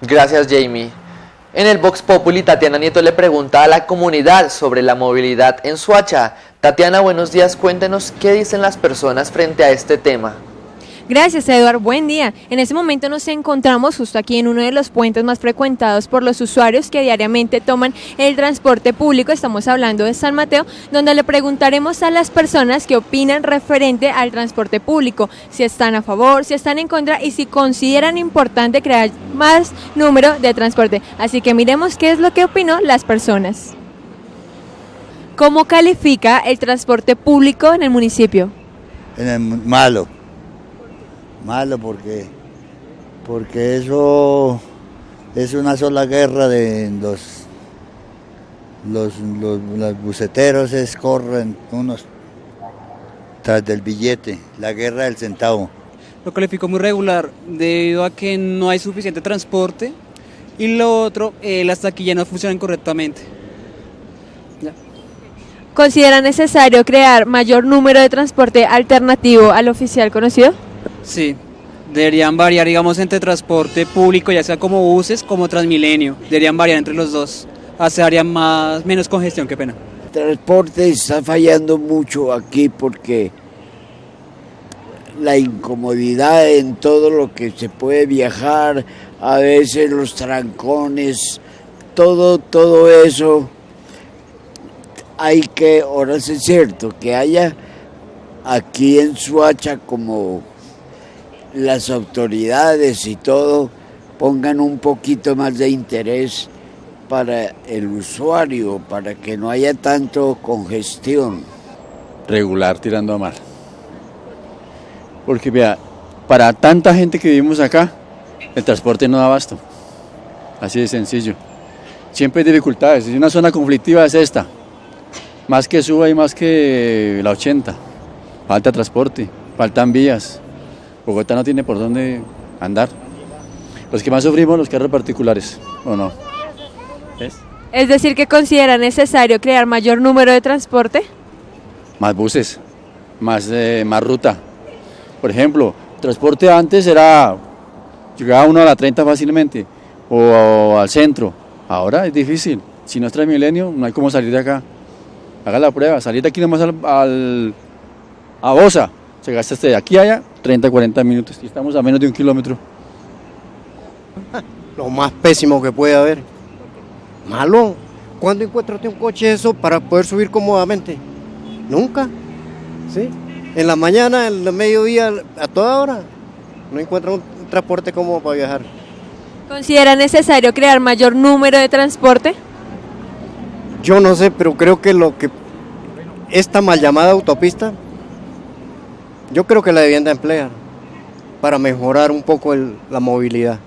Gracias, Jamie. En el Vox Populi, Tatiana Nieto le pregunta a la comunidad sobre la movilidad en Soacha. Tatiana, buenos días, cuéntenos qué dicen las personas frente a este tema. Gracias, Eduardo. Buen día. En este momento nos encontramos justo aquí en uno de los puentes más frecuentados por los usuarios que diariamente toman el transporte público. Estamos hablando de San Mateo, donde le preguntaremos a las personas qué opinan referente al transporte público, si están a favor, si están en contra y si consideran importante crear más número de transporte. Así que miremos qué es lo que opinó las personas. ¿Cómo califica el transporte público en el municipio? Malo porque eso es una sola guerra de los buceteros, corren unos tras del billete, la guerra del centavo. Lo califico muy regular debido a que no hay suficiente transporte y lo otro, las taquillas no funcionan correctamente. Ya. ¿Considera necesario crear mayor número de transporte alternativo al oficial conocido? Sí, deberían variar, digamos, entre transporte público, ya sea como buses, como Transmilenio, deberían variar entre los dos, haría menos congestión, qué pena. El transporte está fallando mucho aquí porque la incomodidad en todo lo que se puede viajar, a veces los trancones, todo eso, hay que, ahora sí es cierto, que haya aquí en Soacha como las autoridades y todo pongan un poquito más de interés para el usuario, para que no haya tanto congestión. Regular tirando a mal. Porque vea, para tanta gente que vivimos acá, el transporte no da abasto. Así de sencillo. Siempre hay dificultades. Si una zona conflictiva es esta. Más que Suba y más que la 80. Falta transporte, faltan vías. Bogotá no tiene por dónde andar. Los que más sufrimos los carros particulares, ¿o no? ¿Ves? Es decir, que considera necesario crear mayor número de transporte. Más buses, más ruta. Por ejemplo, transporte antes llegaba uno a la 30 fácilmente, o al centro. Ahora es difícil. Si no es Transmilenio, no hay cómo salir de acá. Haga la prueba, salir de aquí nomás a Bosa. Se gasta de aquí a allá 30, 40 minutos y estamos a menos de 1 kilómetro. Lo más pésimo que puede haber. Malo. ¿Cuándo encuentras un coche eso para poder subir cómodamente? Nunca. ¿Sí? En la mañana, en el mediodía, a toda hora. No encuentras un transporte cómodo para viajar. ¿Considera necesario crear mayor número de transporte? Yo no sé, pero creo que esta mal llamada autopista, yo creo que la debían de emplear para mejorar un poco la movilidad.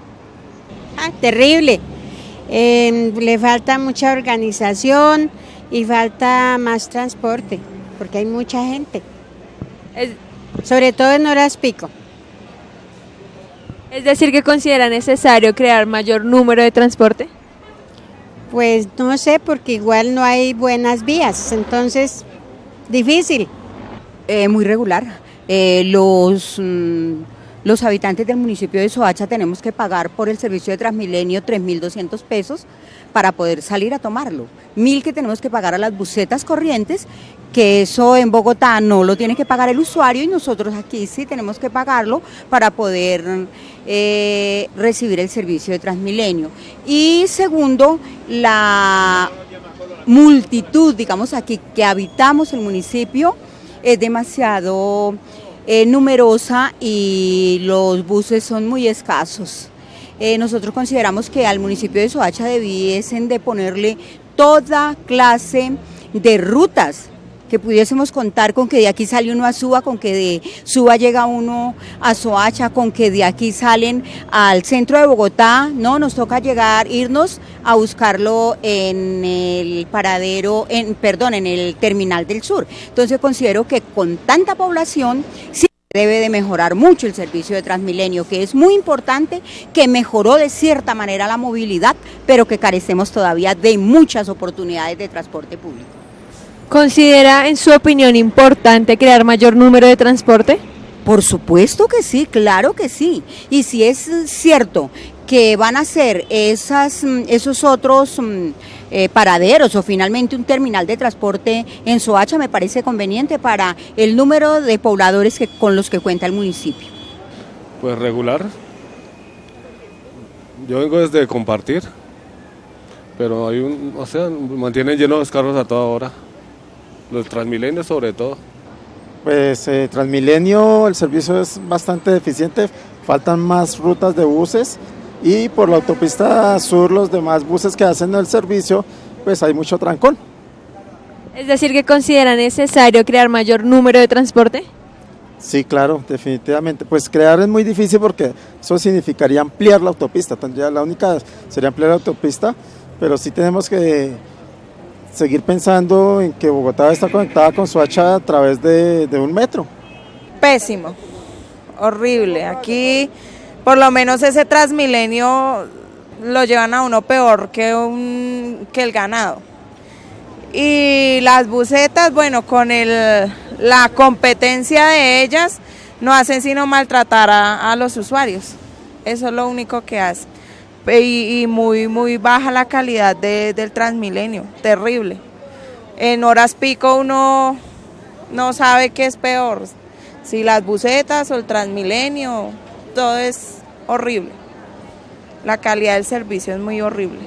Terrible. Le falta mucha organización y falta más transporte, porque hay mucha gente, sobre todo en horas pico. Es decir, que considera necesario crear mayor número de transporte. Pues no sé, porque igual no hay buenas vías, entonces difícil. Muy regular. Los habitantes del municipio de Soacha tenemos que pagar por el servicio de Transmilenio 3.200 pesos para poder salir a tomarlo. 1.000 que tenemos que pagar a las busetas corrientes, que eso en Bogotá no lo tiene que pagar el usuario y nosotros aquí sí tenemos que pagarlo para poder recibir el servicio de Transmilenio. Y segundo, la multitud, digamos aquí, que habitamos el municipio es demasiado numerosa y los buses son muy escasos. Nosotros consideramos que al municipio de Soacha debiesen de ponerle toda clase de rutas, que pudiésemos contar con que de aquí sale uno a Suba, con que de Suba llega uno a Soacha, con que de aquí salen al centro de Bogotá. No, nos toca irnos a buscarlo en el paradero, en el terminal del sur. Entonces considero que con tanta población sí debe de mejorar mucho el servicio de Transmilenio, que es muy importante, que mejoró de cierta manera la movilidad, pero que carecemos todavía de muchas oportunidades de transporte público. ¿Considera, en su opinión, importante crear mayor número de transporte? Por supuesto que sí, claro que sí. Y si es cierto que van a hacer esos otros paraderos o finalmente un terminal de transporte en Soacha, me parece conveniente para el número de pobladores con los que cuenta el municipio. Pues regular. Yo vengo desde Compartir, pero mantienen llenos los carros a toda hora. Los Transmilenio sobre todo. Pues Transmilenio, el servicio es bastante deficiente, faltan más rutas de buses y por la autopista sur los demás buses que hacen el servicio, pues hay mucho trancón. Es decir, que considera necesario crear mayor número de transporte. Sí, claro, definitivamente. Pues crear es muy difícil porque eso significaría ampliar la autopista, la única sería ampliar la autopista, pero sí tenemos que seguir pensando en que Bogotá está conectada con Soacha a través de un metro. Pésimo, horrible. Aquí, por lo menos ese Transmilenio lo llevan a uno peor que el ganado. Y las busetas, bueno, con la competencia de ellas, no hacen sino maltratar a los usuarios. Eso es lo único que hacen. Y muy baja la calidad del Transmilenio, terrible. En horas pico uno no sabe qué es peor, si las busetas o el Transmilenio, todo es horrible. La calidad del servicio es muy horrible.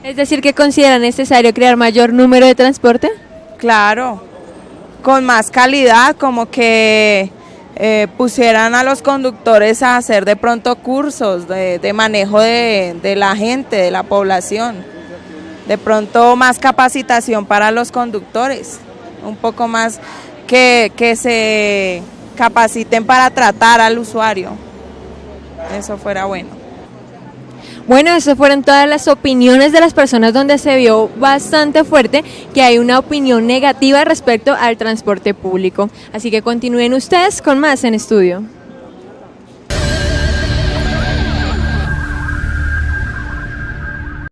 Es decir, que considera necesario crear mayor número de transporte. Claro, con más calidad, como que pusieran a los conductores a hacer de pronto cursos de manejo de la gente, de la población, de pronto más capacitación para los conductores, un poco más que se capaciten para tratar al usuario, eso fuera bueno. Bueno, esas fueron todas las opiniones de las personas donde se vio bastante fuerte que hay una opinión negativa respecto al transporte público. Así que continúen ustedes con más en estudio.